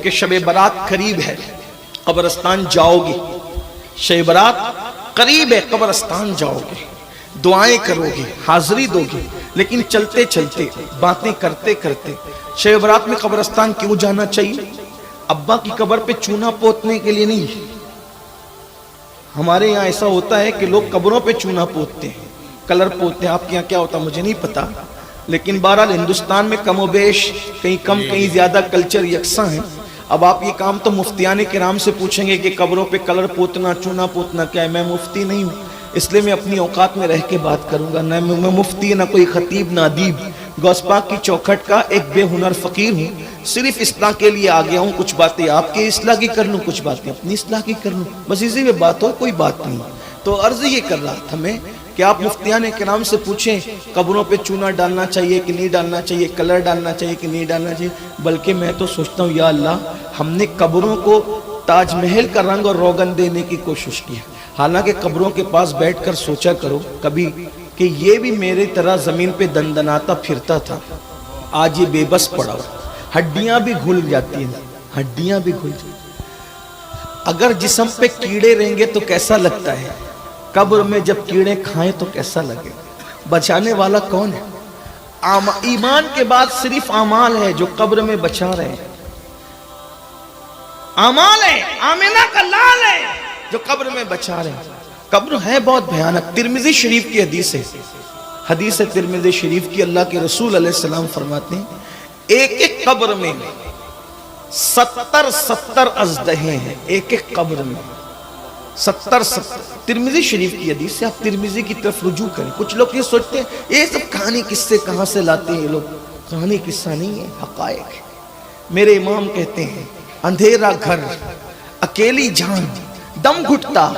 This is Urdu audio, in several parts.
کہ شب برات قریب ہے، قبرستان جاؤ گے، شب برات قریب ہے، قبرستان جاؤ گے، دعائیں کرو گے، حاضری دو گے، لیکن چلتے چلتے باتیں کرتے کرتے شب برات میں قبرستان کیوں جانا چاہیے؟ ابا کی قبر پہ چونا پوتنے کے لیے نہیں۔ ہمارے یہاں ایسا ہوتا ہے کہ لوگ قبروں پہ چونا پوتتے ہیں، کلر پوتتے ہیں۔ آپ کے یہاں کیا ہوتا مجھے نہیں پتا، لیکن بہرحال ہندوستان میں کم و بیش کہیں کم کہیں زیادہ کلچر یکساں ہے۔ اب آپ یہ کام تو مفتیان کرام سے پوچھیں گے کہ قبروں پہ کلر پوتنا چونا پوتنا کیا ہے۔ میں مفتی نہیں ہوں، اس لیے میں اپنی اوقات میں رہ کے بات کروں گا۔ نہ میں مفتی، نہ کوئی خطیب، نہ ادیب، غوث پاک کی چوکھٹ کا ایک بے ہنر فقیر ہوں۔ صرف اصلاح کے لیے آ گیا ہوں، کچھ باتیں آپ کی اصلاح کی کر لوں، کچھ باتیں اپنی اصلاح کی کر لوں، بس اسی میں بات ہو، کوئی بات نہیں۔ تو عرض یہ کر رہا تھا میں کہ آپ مفتیان کرام سے پوچھیں قبروں پہ چونا ڈالنا چاہیے کہ نہیں ڈالنا چاہیے، کلر ڈالنا چاہیے کہ نہیں ڈالنا چاہیے۔ بلکہ میں تو سوچتا ہوں یا اللہ، ہم نے قبروں کو تاج محل کا رنگ اور روغن دینے کی کوشش کی ہے۔ حالانکہ قبروں کے پاس بیٹھ کر سوچا کرو کبھی کہ یہ بھی میرے طرح زمین پہ دندناتا پھرتا تھا، آج یہ بے بس پڑا ہوا، ہڈیاں بھی گھل جاتی ہیں، ہڈیاں بھی گھل جاتی ہیں۔ اگر جسم پہ کیڑے رہیں گے تو کیسا لگتا ہے، قبر میں جب کیڑے کھائیں تو کیسا لگے؟ بچانے والا کون ہے؟ ایمان کے بعد صرف اعمال ہے جو قبر میں بچا رہے ہیں، اعمال ہے، آمنہ کا لال ہے جو قبر میں بچا رہے ہیں۔ قبر ہے بہت بھیانک۔ ترمذی شریف کی حدیث ہے، حدیث ترمذی شریف کی، اللہ کے رسول علیہ السلام فرماتے ہیں ایک ایک قبر میں 70 اژدہے ہیں، ایک ایک قبر میں 70۔ ترمذی شریف کی حدیث سے آپ ترمذی کی طرف رجوع کریں۔ کچھ لوگ یہ سوچتے ہیں یہ سب کہانی قصے کہاں سے لاتے ہیں یہ لوگ، کہانی قصہ نہیں ہے، حقائق ہے۔ میرے امام کہتے ہیں اندھیرا گھر، اکیلی جان، دم گھٹتا،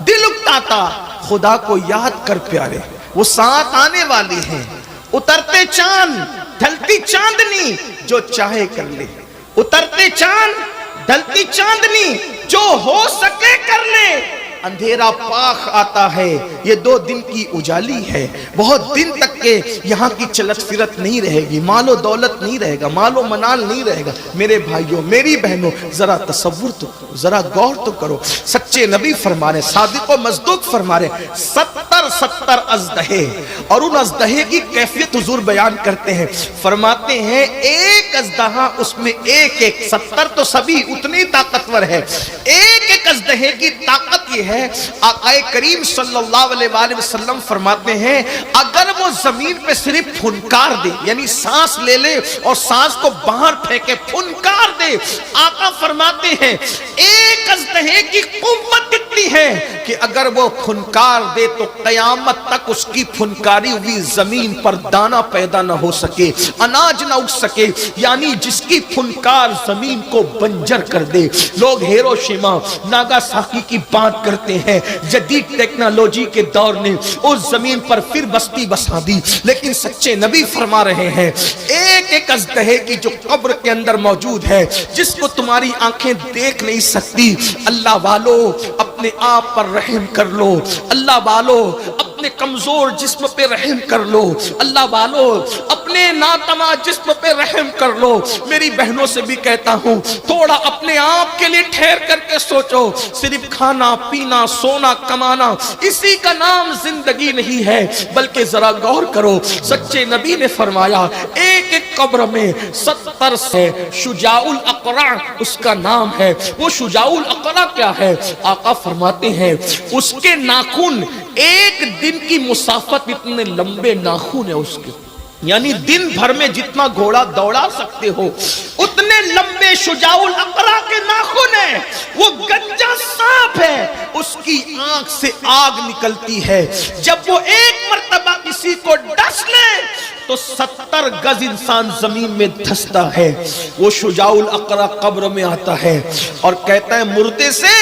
دل اکتاتا، خدا کو یاد کر پیارے، وہ ساتھ آنے والے ہیں۔ اترتے چاند، ڈھلتی چاندنی، جو چاہے کر لے۔ اترتے چاند، ڈھلتی چاندنی، جو ہو سکے کر لے۔ اندھیرا پاک آتا ہے، یہ 2 دن کی اجالی ہے، بہت دن تک کے یہاں کی چلت فرت نہیں رہے گی، مال و دولت نہیں رہے گا، مال و منال نہیں رہے گا۔ میرے بھائیوں، میری بہنوں، ذرا تصور تو کرو، ذرا غور تو کرو۔ سچے نبی فرما رہے، صادق و مصدوق فرما رہے 70 اژدہے، اور ان اژدہے کی کیفیت حضور بیان کرتے ہیں، فرماتے ہیں ایک اژدہا، اس میں ایک 70 تو سبھی اتنی طاقتور ہے، ایک اژدہے کی طاقت یہ ہے۔ آقا کریم صلی اللہ علیہ وآلہ وسلم فرماتے ہیں اگر وہ زمین پہ صرف پھنکار دے، یعنی سانس لے لے اور سانس کو باہر پھینکے، پھنکار دے، آقا فرماتے ہیں ایک اژدہے کی قوت اتنی ہے کہ اگر وہ پھنکار دے تو قیامت تک اس کی پھنکاری ہوئی زمین پر دانہ پیدا نہ ہو سکے، اناج نہ اگ سکے، یعنی جس کی پھنکار زمین کو بنجر کر دے۔ لوگ ہیروشیما، ناگاساکی کی بات کرتے ہیں، جدید ٹیکنالوجی کے دور نے اس زمین پر پھر بستی بسا دی، لیکن سچے نبی فرما رہے ہیں ایک اژدہے کی جو قبر کے اندر موجود ہے، جس کو تمہاری آنکھیں دیکھ نہیں سکتی۔ اللہ والو اپنے آپ پر رحم کر لو، اللہ والو اپنے کمزور جسم پہ رحم کر لو، اللہ والو اپنے ناتما جسم پہ رحم کر لو۔ میری بہنوں سے بھی کہتا ہوں تھوڑا اپنے آپ کے لیے ٹھہر کر کے سوچو، صرف کھانا پینا سونا کمانا اسی کا نام زندگی نہیں ہے، بلکہ ذرا غور کرو، سچے نبی نے فرمایا ایک ایک قبر میں 70 سے شجاع الاقرع اس کا نام ہے۔ وہ شجاع الاقرع کیا ہے؟ آقا فرماتے ہیں اس کے ناخن ایک دن کی مسافت اتنے لمبے ناخن ہے اس کے، یعنی دن بھر میں جتنا گھوڑا دوڑا سکتے ہو اتنے لمبے شجاع الاقرع کے ناخن ہیں۔ وہ گنجا سانپ ہے، اس کی آنکھ سے آگ نکلتی ہے، جب وہ ایک مرتبہ کسی کو ڈس لے تو 70 گز انسان زمین میں دھستا ہے۔ وہ شجاع الاقرع قبر میں آتا ہے اور کہتا ہے مردے سے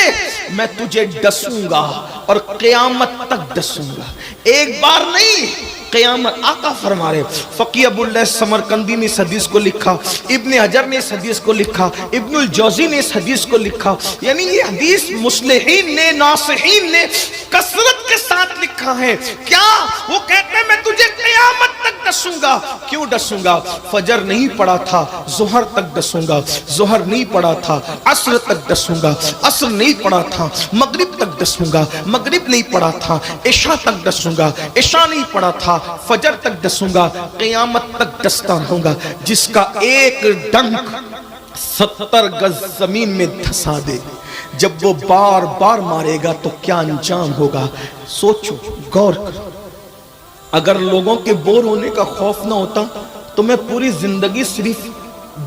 میں تجھے ڈسوں گا اور قیامت تک ڈسوں گا، ایک بار نہیں قیامت آقا فرما رہے. فقی ابو اللہ سمرقندی نے اس حدیث کو لکھا, ابن حجر نے اس حدیث کو لکھا, ابن الجوزی نے اس حدیث کو لکھا. یعنی یہ حدیث مصلحین نے, ناصحین نے کثرت کے ساتھ لکھا ہے. کیا وہ کہتے ہیں میں تجھے قیامت تک ڈسوں گا. کیوں ڈسوں گا؟ فجر نہیں پڑا تھا, ظہر تک ڈسوں گا. ظہر نہیں پڑا تھا, عصر تک ڈسوں گا. عصر نہیں پڑا تھا, مغرب تک ڈسوں گا. مغرب نہیں پڑا تھا, عشاء تک ڈسوں گا. عشاء نہیں پڑا تھا, فجر تک ڈسوں گا. قیامت تک ڈستا رہوں گا. جس کا ایک ڈنک 70 گز زمین میں دھسا دے, جب وہ بار بار مارے گا تو کیا انجام ہوگا. سوچو, غور کرو. اگر لوگوں کے بور ہونے کا خوف نہ ہوتا تو میں پوری زندگی صرف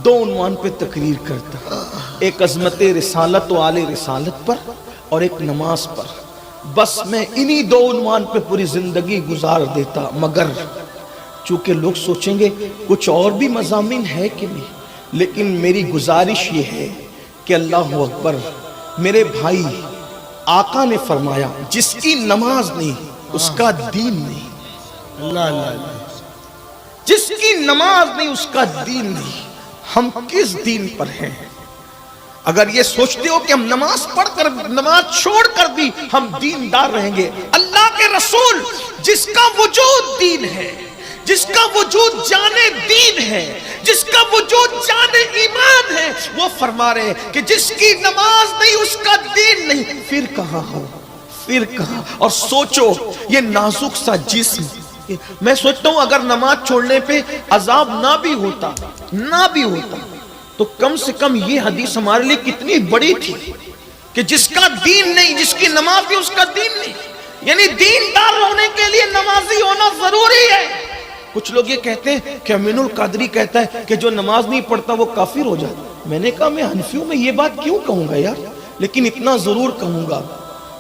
2 عنوان پہ تقریر کرتا, ایک عظمت رسالت و آل رسالت پر اور ایک نماز پر. بس میں انہی 2 عنوان پہ پوری زندگی گزار دیتا. مگر چونکہ لوگ سوچیں گے کچھ اور بھی مضامین ہے کہ نہیں, لیکن میری گزارش یہ ہے کہ اللہ اکبر, میرے بھائی آقا نے فرمایا جس کی نماز نہیں اس کا دین نہیں. اللہ اللہ, جس کی نماز نہیں اس کا دین نہیں. ہم کس دین پر ہیں؟ اگر یہ سوچتے ہو کہ ہم نماز پڑھ کر, نماز چھوڑ کر بھی ہم دیندار رہیں گے, اللہ کے رسول جس کا وجود دین ہے, جس کا وجود جانے دین ہے, جس کا وجود جانے ایمان ہے, وہ فرما رہے ہیں کہ جس کی نماز نہیں اس کا دین نہیں. پھر کہاں ہو, پھر کہاں؟ اور سوچو یہ نازک سا جسم, میں سوچتا ہوں اگر نماز چھوڑنے پہ عذاب نہ بھی ہوتا تو کم سے کم یہ حدیث ہمارے لیے کتنی بڑی تھی کہ جس کا دین نہیں, جس کی نماز بھی اس کا دین نہیں. یعنی دیندار ہونے کے لیے نمازی ہونا ضروری ہے. کچھ لوگ یہ کہتے ہیں کہ امین القادری کہتا ہے کہ جو نماز نہیں پڑھتا وہ کافر ہو جاتا. میں نے کہا میں حنفیوں میں یہ بات کیوں کہوں گا یار, لیکن اتنا ضرور کہوں گا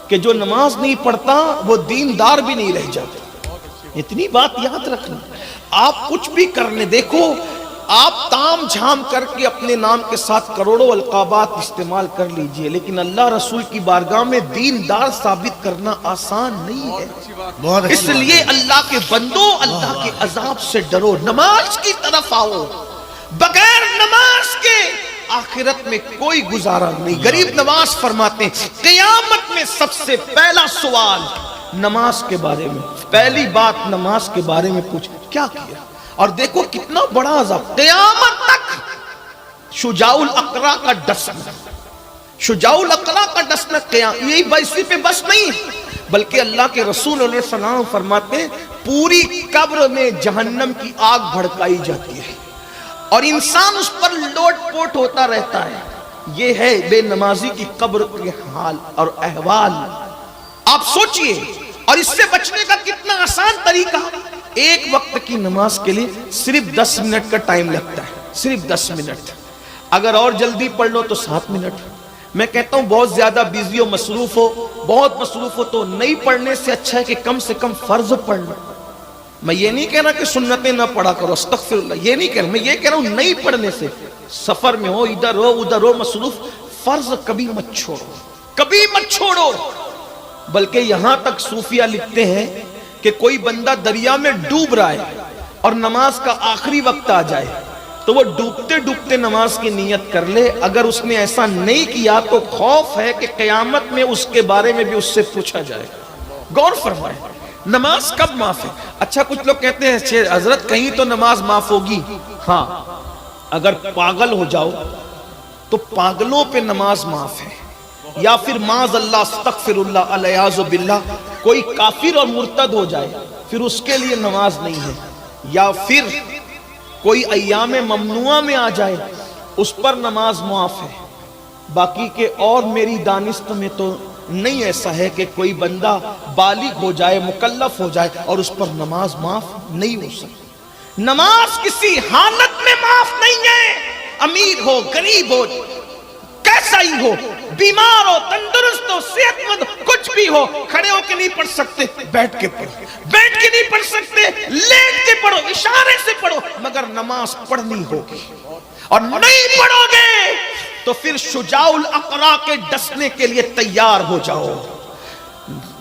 کہ جو نماز نہیں پڑھتا وہ دیندار بھی نہیں رہ جاتا. اتنی بات یاد رکھنا. آپ کچھ بھی کرنے دیکھو, آپ تام جھام کر کے اپنے نام کے ساتھ کروڑوں القابات استعمال کر لیجئے, لیکن اللہ رسول کی بارگاہ میں دیندار ثابت کرنا آسان نہیں ہے. اس لیے اللہ کے بندو, اللہ کے عذاب سے ڈرو, نماز کی طرف آؤ. بغیر نماز کے آخرت میں کوئی گزارا نہیں. غریب نواز فرماتے ہیں قیامت میں سب سے پہلا سوال نماز کے بارے میں, پہلی بات نماز کے بارے میں پوچھ کیا کیا. اور دیکھو کتنا بڑا عذاب, قیامت تک شجاع الاقرا کا ڈسنا, شجاع الاقرا کا ڈسنا یہی اسی پہ بس نہیں بلکہ اللہ کے رسول علیہ السلام فرماتے ہیں پوری قبر میں جہنم کی آگ بھڑکائی جاتی ہے اور انسان اس پر لوٹ پوٹ ہوتا رہتا ہے. یہ ہے بے نمازی کی قبر کے حال اور احوال. آپ سوچئے, اور اس سے بچنے کا کتنا آسان طریقہ. ایک وقت کی نماز کے لیے صرف 10 منٹ کا ٹائم لگتا ہے, صرف 10 منٹ. اگر اور جلدی پڑھ لو تو 7 منٹ. میں کہتا ہوں بہت زیادہ بیزی ہو, مصروف ہو, بہت مصروف ہو تو نہیں پڑھنے سے اچھا ہے کہ کم سے کم فرض پڑھ لو. میں یہ نہیں کہہ رہا کہ سنتیں نہ پڑھا کرو, استغفر اللہ, یہ نہیں کہہ رہا. میں یہ کہہ رہا ہوں نہیں پڑھنے سے, سفر میں ہو, ادھر ہو ادھر ہو, مصروف, فرض کبھی مت چھوڑو, کبھی مت چھوڑو. بلکہ یہاں تک صوفیہ لکھتے ہیں کہ کوئی بندہ دریا میں ڈوب رہا ہے اور نماز کا آخری وقت آ جائے تو وہ ڈوبتے ڈوبتے نماز کی نیت کر لے. اگر اس نے ایسا نہیں کیا تو خوف ہے کہ قیامت میں اس کے بارے میں بھی اس سے پوچھا جائے. غور فرمائیں, نماز کب معاف ہے؟ اچھا کچھ لوگ کہتے ہیں حضرت کہیں تو نماز معاف ہوگی. ہاں, اگر پاگل ہو جاؤ تو پاگلوں پہ نماز معاف ہے, یا پھر معاذ اللہ استغفر اللہ الیاذ باللہ کوئی کافر اور مرتد ہو جائے پھر اس کے لیے نماز نہیں ہے, یا پھر کوئی ایام ممنوعہ میں آ جائے اس پر نماز معاف ہے. باقی کے اور میری دانست میں تو نہیں ایسا ہے کہ کوئی بندہ بالغ ہو جائے, مکلف ہو جائے اور اس پر نماز معاف نہیں ہو سکتی. نماز کسی حالت میں معاف نہیں ہے, امیر ہو غریب ہو کیسا ہی ہو, بیمار ہو تندرست ہو صحت مند کچھ بھی ہو, کھڑے ہو کے نہیں پڑھ سکتے بیٹھ کے پڑھو, بیٹھ کے نہیں پڑھ سکتے لیٹ کے پڑھو, اشارے سے پڑھو, مگر نماز پڑھنی ہوگی. اور نہیں پڑھو گے تو پھر شجاع الاقرا کے ڈسنے کے لیے تیار ہو جاؤ.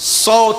100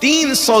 300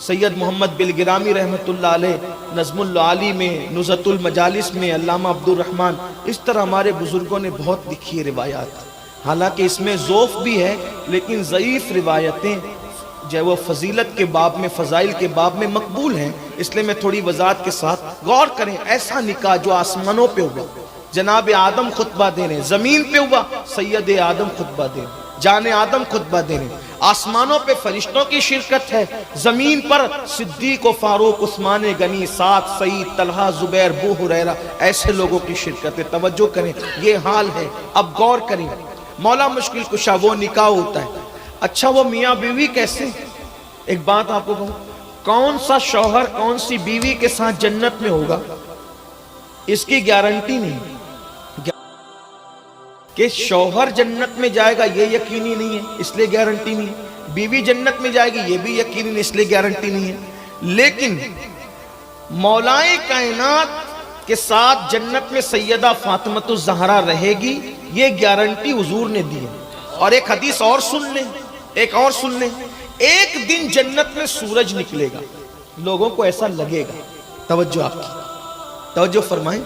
سید محمد بلگرامی رحمۃ اللہ علیہ نظم العالی میں، نزہۃ المجالس میں، علامہ عبد الرحمن، اس طرح ہمارے بزرگوں نے بہت لکھی ہے روایات. حالانکہ اس میں ذوف بھی ہے لیکن ضعیف روایتیں جو وہ فضیلت کے باب میں، فضائل کے باب میں مقبول ہیں. اس لیے میں تھوڑی وضاحت کے ساتھ غور کریں. ایسا نکاح جو آسمانوں پہ ہوا، جناب آدم خطبہ دے رہے ہیں، زمین پہ ہوا سید آدم خطبہ دے رہے ہیں، جان آدم خطبہ دے رہے ہیں. آسمانوں پہ فرشتوں کی شرکت ہے، زمین پر صدیق و فاروق، عثمان غنی، سعد، سعید، طلحہ، زبیر، ابو ہریرہ، ایسے لوگوں کی شرکت ہے. توجہ کریں، یہ حال ہے. اب غور کریں، مولا مشکل کشا وہ نکاح ہوتا ہے. اچھا وہ میاں بیوی کیسے؟ ایک بات آپ کو کہوں، کون سا شوہر کون سی بیوی کے ساتھ جنت میں ہوگا اس کی گارنٹی نہیں کہ شوہر جنت میں جائے گا، یہ یقینی نہیں ہے، اس لیے گارنٹی نہیں ہے. بیوی جنت میں جائے گی، یہ بھی یقینی نہیں، اس لیے گارنٹی نہیں ہے. لیکن مولائے کائنات کے ساتھ جنت میں سیدہ فاطمۃ الزہرا رہے گی، یہ گارنٹی حضور نے دی ہے. اور ایک حدیث اور سن لیں، ایک اور سن لیں. ایک دن جنت میں سورج نکلے گا، لوگوں کو ایسا لگے گا. توجہ آپ کی، توجہ فرمائیں.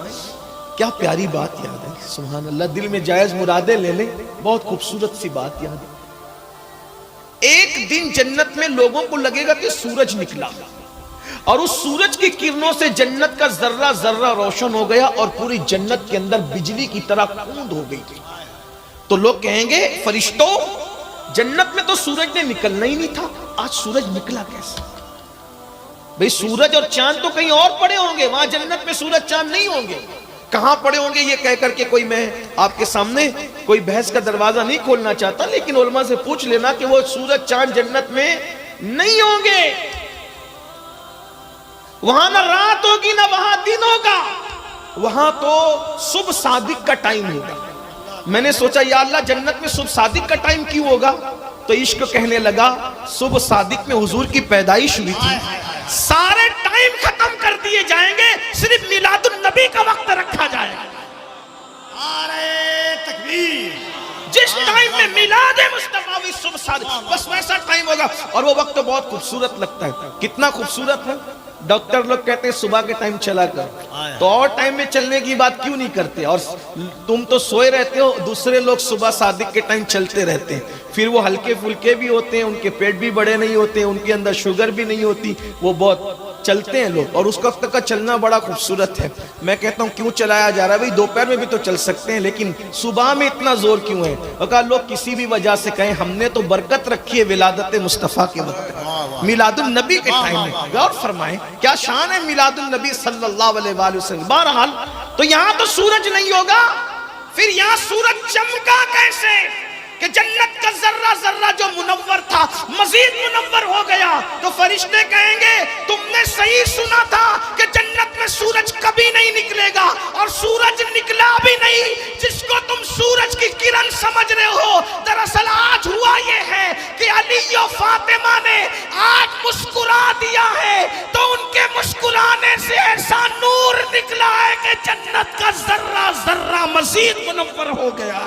کیا پیاری بات یاد ہے، سبحان اللہ. دل میں جائز مرادیں لے لیں، بہت خوبصورت سی بات یاد ہے. ایک دن جنت میں لوگوں کو لگے گا کہ سورج نکلا، اور اس سورج کی کرنوں سے جنت کا ذرہ ذرہ روشن ہو گیا اور پوری جنت کے اندر بجلی کی طرح کوند ہو گئی. تو لوگ کہیں گے فرشتوں، جنت میں تو سورج نے نکلنا ہی نہیں تھا، آج سورج نکلا کیسے؟ بھئی سورج اور چاند تو کہیں اور پڑے ہوں گے، وہاں جنت میں سورج چاند نہیں ہوں گے. کہاں پڑے ہوں گے یہ کہہ کر کے کوئی، میں آپ کے سامنے کوئی بحث کا دروازہ نہیں کھولنا چاہتا، لیکن علماء سے پوچھ لینا کہ وہ سورج چاند جنت میں نہیں ہوں گے. وہاں نہ رات ہوگی نہ وہاں دن ہوگا، وہاں تو صبح صادق کا ٹائم ہوگا. میں نے سوچا یا اللہ جنت میں صبح صادق کا ٹائم کیوں ہوگا؟ تو عشق کہنے لگا صبح صادق میں حضور کی پیدائش ہوئی تھی، سارے ٹائم ختم کر دیے جائیں گے، صرف میلاد النبی کا وقت رکھا جائے گا. نعرہ تکبیر. جس ٹائم میں میلاد مصطفی صبح صادق، بس ویسا ٹائم ہوگا. اور وہ وقت بہت خوبصورت لگتا ہے. کتنا خوبصورت ہے. ڈاکٹر لوگ کہتے ہیں صبح کے ٹائم چلا کر، تو اور ٹائم میں چلنے کی بات کیوں نہیں کرتے؟ اور تم تو سوئے رہتے ہو، دوسرے لوگ صبح صادق کے ٹائم چلتے رہتے ہیں. پھر وہ ہلکے پھلکے بھی ہوتے ہیں، ان کے پیٹ بھی بڑے نہیں ہوتے، ان کے اندر شوگر بھی نہیں ہوتی، وہ بہت چلتے ہیں لوگ. اور اس وقت کا چلنا بڑا خوبصورت ہے. میں کہتا ہوں کیوں چلایا جا رہا ہے؟ بھئی دوپہر میں بھی تو چل سکتے ہیں، لیکن صبح میں اتنا زور کیوں ہے؟ اور لوگ کسی بھی وجہ سے کہیں ہم نے تو برکت رکھی ہے ولادت مصطفیٰ کے وقت، میلاد النبی کے ٹائم میں. غور فرمائیں کیا شان ہے میلاد النبی صلی اللہ علیہ وآلہ وسلم. بہرحال تو یہاں تو سورج نہیں ہوگا، پھر یہاں سورج چمکا کیسے کہ جنت کا ذرہ ذرہ جو منور تھا مزید منور ہو گیا. تو فرشتے کہیں گے تم نے صحیح سنا تھا کہ جنت میں سورج کبھی نہیں نکلے گا، اور سورج نکلا بھی نہیں. جس کو تم سورج کی کرن سمجھ رہے ہو، دراصل آج ہوا یہ ہے کہ علی و فاطمہ نے آج مسکرا دیا ہے، تو ان کے مسکرانے سے ایسا نور نکلا ہے کہ جنت کا ذرہ ذرہ مزید منور ہو گیا.